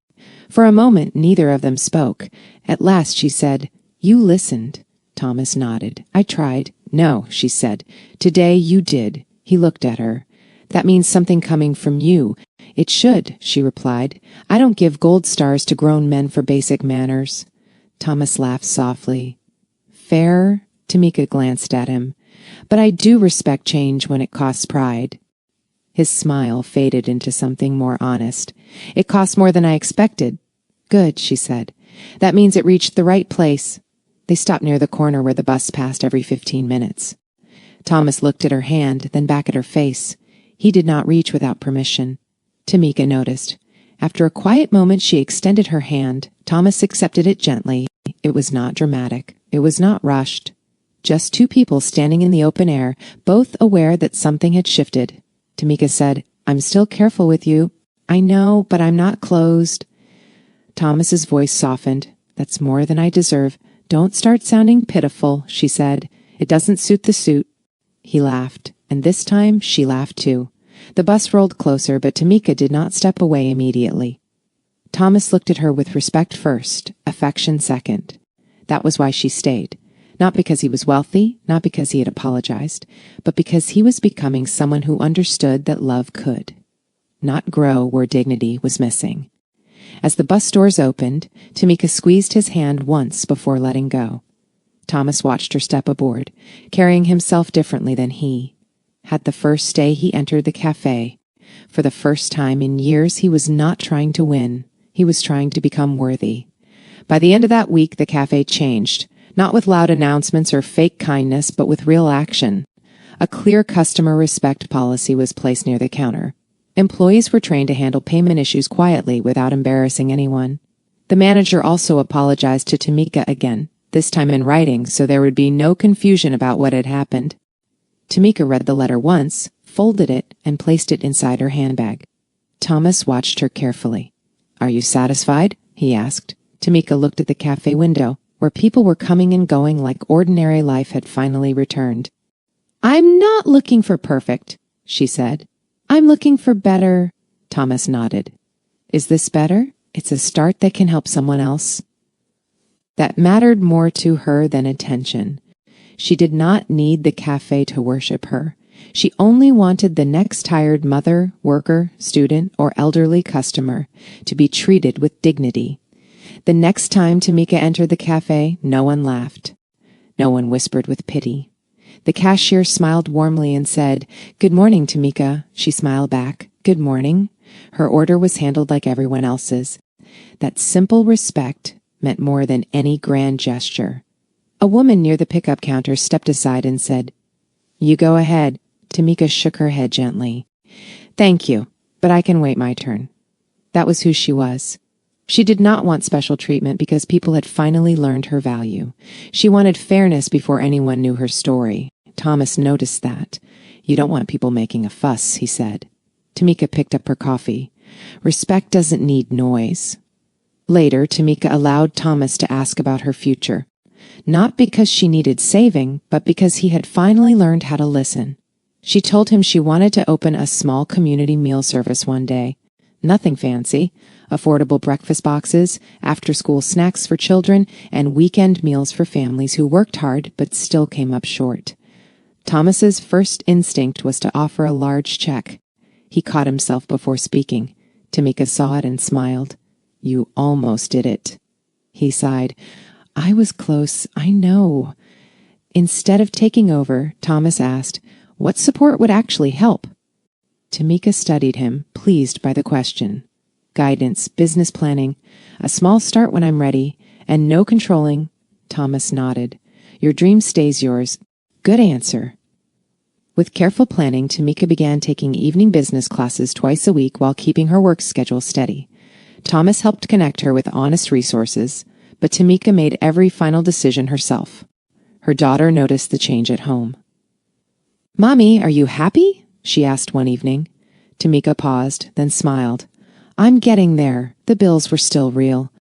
For a moment, neither of them spoke. At last she said, You listened. Thomas nodded. I tried. No, she said. Today you did. He looked at her. That means something coming from you. It should, she replied. I don't give gold stars to grown men for basic manners. Thomas laughed softly. Fair? Tamika glanced at him. But I do respect change when it costs pride. His smile faded into something more honest. It cost more than I expected. Good, she said. That means it reached the right place. They stopped near the corner where the bus passed every 15 minutes. Thomas looked at her hand, then back at her face. He did not reach without permission. Tamika noticed. After a quiet moment, she extended her hand. Thomas accepted it gently. It was not dramatic. It was not rushed. Just two people standing in the open air, both aware that something had shifted. Tamika said, I'm still careful with you. I know, but I'm not closed. Thomas's voice softened. That's more than I deserve. Don't start sounding pitiful, she said. It doesn't suit the suit. He laughed, and this time she laughed too. The bus rolled closer, but Tamika did not step away immediately. Thomas looked at her with respect first, affection second. That was why she stayed. Not because he was wealthy, not because he had apologized, but because he was becoming someone who understood that love could not grow where dignity was missing. As the bus doors opened, Tamika squeezed his hand once before letting go. Thomas watched her step aboard, carrying himself differently than he had the first day he entered the cafe. For the first time in years, he was not trying to win. He was trying to become worthy. By the end of that week, the cafe changed, not with loud announcements or fake kindness, but with real action. A clear customer respect policy was placed near the counter. Employees were trained to handle payment issues quietly without embarrassing anyone. The manager also apologized to Tamika again, this time in writing, so there would be no confusion about what had happened. Tamika read the letter once, folded it, and placed it inside her handbag. Thomas watched her carefully. Are you satisfied? He asked. Tamika looked at the cafe window, where people were coming and going like ordinary life had finally returned. I'm not looking for perfect, she said. I'm looking for better. Thomas nodded. Is this better? It's a start that can help someone else. That mattered more to her than attention. She did not need the cafe to worship her. She only wanted the next tired mother, worker, student, or elderly customer to be treated with dignity. The next time Tamika entered the cafe, no one laughed. No one whispered with pity. The cashier smiled warmly and said, "Good morning, Tamika." She smiled back, "Good morning." Her order was handled like everyone else's. That simple respect meant more than any grand gesture. A woman near the pickup counter stepped aside and said, "You go ahead." Tamika shook her head gently. "Thank you, but I can wait my turn." That was who she was. She did not want special treatment because people had finally learned her value. She wanted fairness before anyone knew her story. Thomas noticed that. "You don't want people making a fuss," he said. Tamika picked up her coffee. Respect doesn't need noise. Later, Tamika allowed Thomas to ask about her future. Not because she needed saving, but because he had finally learned how to listen. She told him she wanted to open a small community meal service one day. Nothing fancy. Affordable breakfast boxes, after-school snacks for children, and weekend meals for families who worked hard but still came up short. Thomas's first instinct was to offer a large check. He caught himself before speaking. Tamika saw it and smiled. "You almost did it." He sighed. "I was close, I know." Instead of taking over, Thomas asked, "What support would actually help?" Tamika studied him, pleased by the question. "Guidance, business planning, a small start when I'm ready, and no controlling." Thomas nodded. "Your dream stays yours." "Good answer." With careful planning, Tamika began taking evening business classes twice a week while keeping her work schedule steady. Thomas helped connect her with honest resources, but Tamika made every final decision herself. Her daughter noticed the change at home. "Mommy, are you happy?" she asked one evening. Tamika paused, then smiled. "I'm getting there." The bills were still real.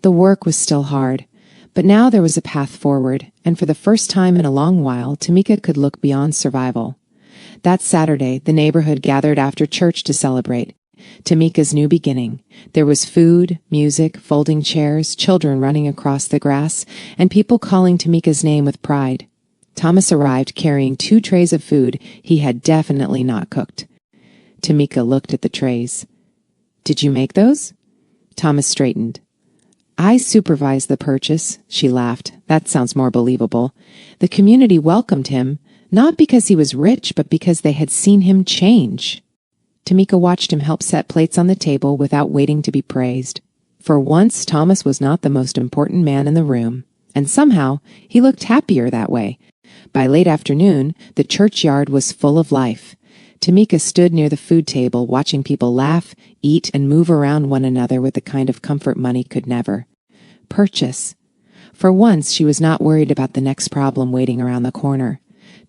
The work was still hard. But now there was a path forward, and for the first time in a long while, Tamika could look beyond survival. That Saturday, the neighborhood gathered after church to celebrate Tamika's new beginning. There was food, music, folding chairs, children running across the grass, and people calling Tamika's name with pride. Thomas arrived carrying 2 trays of food he had definitely not cooked. Tamika looked at the trays. "Did you make those?" Thomas straightened. "I supervised the purchase," she laughed. "That sounds more believable." The community welcomed him, not because he was rich, but because they had seen him change. Tamika watched him help set plates on the table without waiting to be praised. For once, Thomas was not the most important man in the room, and somehow he looked happier that way. By late afternoon, the churchyard was full of life. Tamika stood near the food table, watching people laugh, eat, and move around one another with the kind of comfort money could never purchase. For once, she was not worried about the next problem waiting around the corner.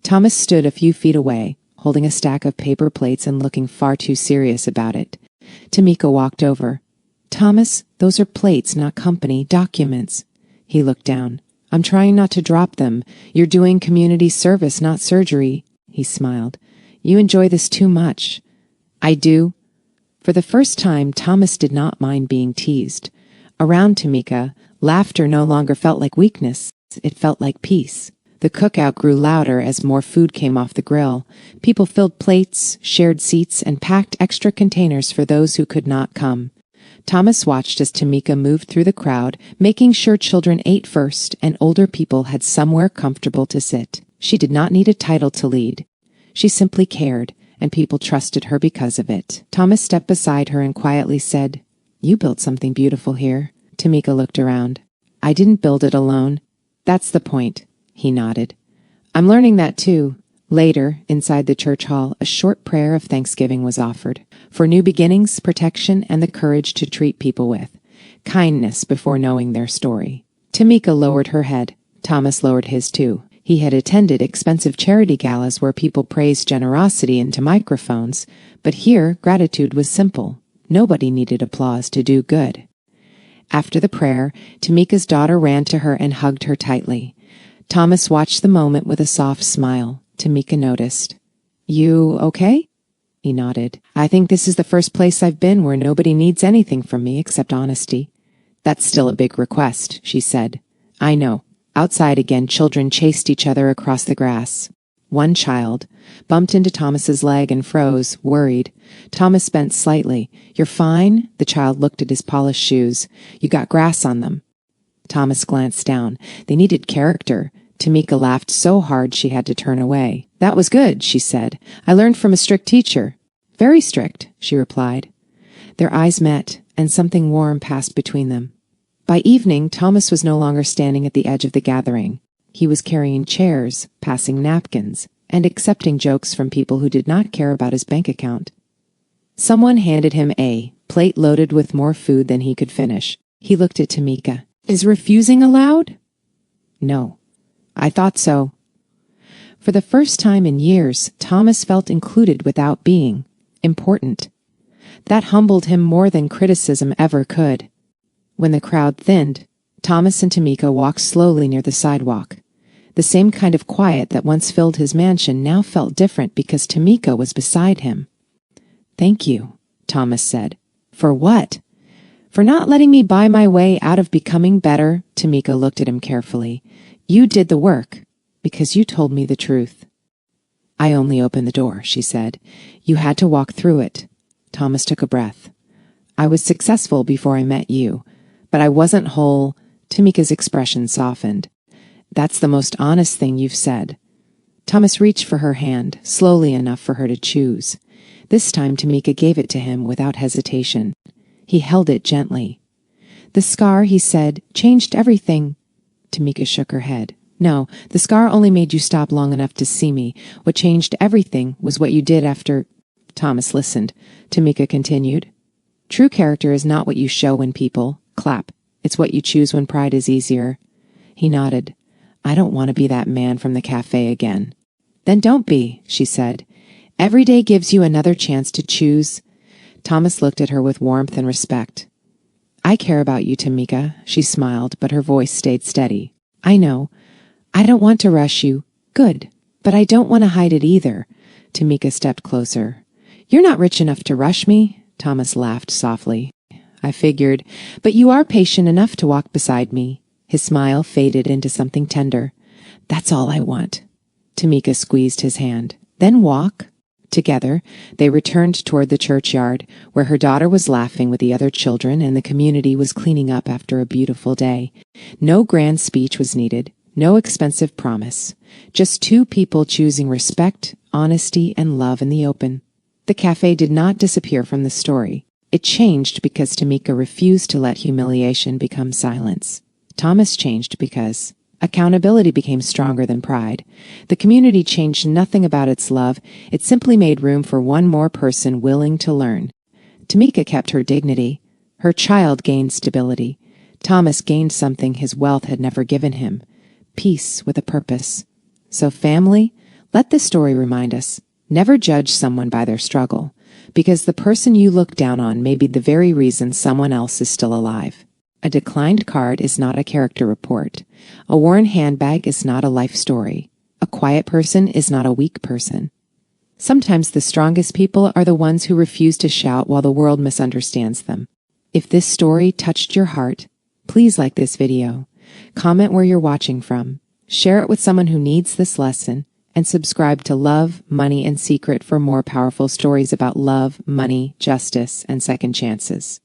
Thomas stood a few feet away, holding a stack of paper plates and looking far too serious about it. Tamika walked over. "Thomas, those are plates, not company, documents." He looked down. "I'm trying not to drop them. You're doing community service, not surgery." He smiled. "You enjoy this too much." "I do." For the first time, Thomas did not mind being teased. Around Tamika, laughter no longer felt like weakness. It felt like peace. The cookout grew louder as more food came off the grill. People filled plates, shared seats, and packed extra containers for those who could not come. Thomas watched as Tamika moved through the crowd, making sure children ate first and older people had somewhere comfortable to sit. She did not need a title to lead. She simply cared, and people trusted her because of it. Thomas stepped beside her and quietly said, "You built something beautiful here." Tamika looked around. "I didn't build it alone." "That's the point." He nodded. "I'm learning that too." Later, inside the church hall, a short prayer of thanksgiving was offered. For new beginnings, protection, and the courage to treat people with kindness before knowing their story. Tamika lowered her head. Thomas lowered his too. He had attended expensive charity galas where people praised generosity into microphones, but here gratitude was simple. Nobody needed applause to do good. After the prayer, Tamika's daughter ran to her and hugged her tightly. Thomas watched the moment with a soft smile. Tamika noticed. "You okay?" He nodded. "I think this is the first place I've been where nobody needs anything from me except honesty." "That's still a big request," she said. "I know." Outside again, children chased each other across the grass. One child bumped into Thomas's leg and froze, worried. Thomas bent slightly. "You're fine?" The child looked at his polished shoes. "You got grass on them." Thomas glanced down. They needed character. Tamika laughed so hard she had to turn away. "That was good," she said. "I learned from a strict teacher." "Very strict," she replied. Their eyes met, and something warm passed between them. By evening, Thomas was no longer standing at the edge of the gathering. He was carrying chairs, passing napkins, and accepting jokes from people who did not care about his bank account. Someone handed him a plate loaded with more food than he could finish. He looked at Tamika. "Is refusing allowed?" "No." "I thought so." For the first time in years, Thomas felt included without being important. That humbled him more than criticism ever could. When the crowd thinned, Thomas and Tamika walked slowly near the sidewalk. The same kind of quiet that once filled his mansion now felt different because Tamika was beside him. "Thank you," Thomas said. "For what?" "For not letting me buy my way out of becoming better." Tamika looked at him carefully. "You did the work, because you told me the truth." "I only opened the door," she said. "You had to walk through it." Thomas took a breath. "I was successful before I met you, but I wasn't whole." Tamika's expression softened. "That's the most honest thing you've said." Thomas reached for her hand, slowly enough for her to choose. This time Tamika gave it to him without hesitation. He held it gently. "The scar," he said, "changed everything." Tamika shook her head. "No, the scar only made you stop long enough to see me. What changed everything was what you did after—" Thomas listened. Tamika continued. "True character is not what you show when people clap. It's what you choose when pride is easier." He nodded. "I don't want to be that man from the cafe again." "Then don't be," she said. "Every day gives you another chance to choose." Thomas looked at her with warmth and respect. "I care about you, Tamika." She smiled, but her voice stayed steady. "I know. I don't want to rush you." "Good. But I don't want to hide it either." Tamika stepped closer. "You're not rich enough to rush me." Thomas laughed softly. "I figured. But you are patient enough to walk beside me." His smile faded into something tender. "That's all I want." Tamika squeezed his hand. "Then walk." Together, they returned toward the churchyard, where her daughter was laughing with the other children and the community was cleaning up after a beautiful day. No grand speech was needed, no expensive promise. Just two people choosing respect, honesty, and love in the open. The cafe did not disappear from the story. It changed because Tamika refused to let humiliation become silence. Thomas changed because accountability became stronger than pride. The community changed nothing about its love. It simply made room for one more person willing to learn. Tamika kept her dignity. Her child gained stability. Thomas gained something his wealth had never given him. Peace with a purpose. So family, let this story remind us, never judge someone by their struggle, because the person you look down on may be the very reason someone else is still alive. A declined card is not a character report. A worn handbag is not a life story. A quiet person is not a weak person. Sometimes the strongest people are the ones who refuse to shout while the world misunderstands them. If this story touched your heart, please like this video. Comment where you're watching from. Share it with someone who needs this lesson. And subscribe to Love, Money, and Secret for more powerful stories about love, money, justice, and second chances.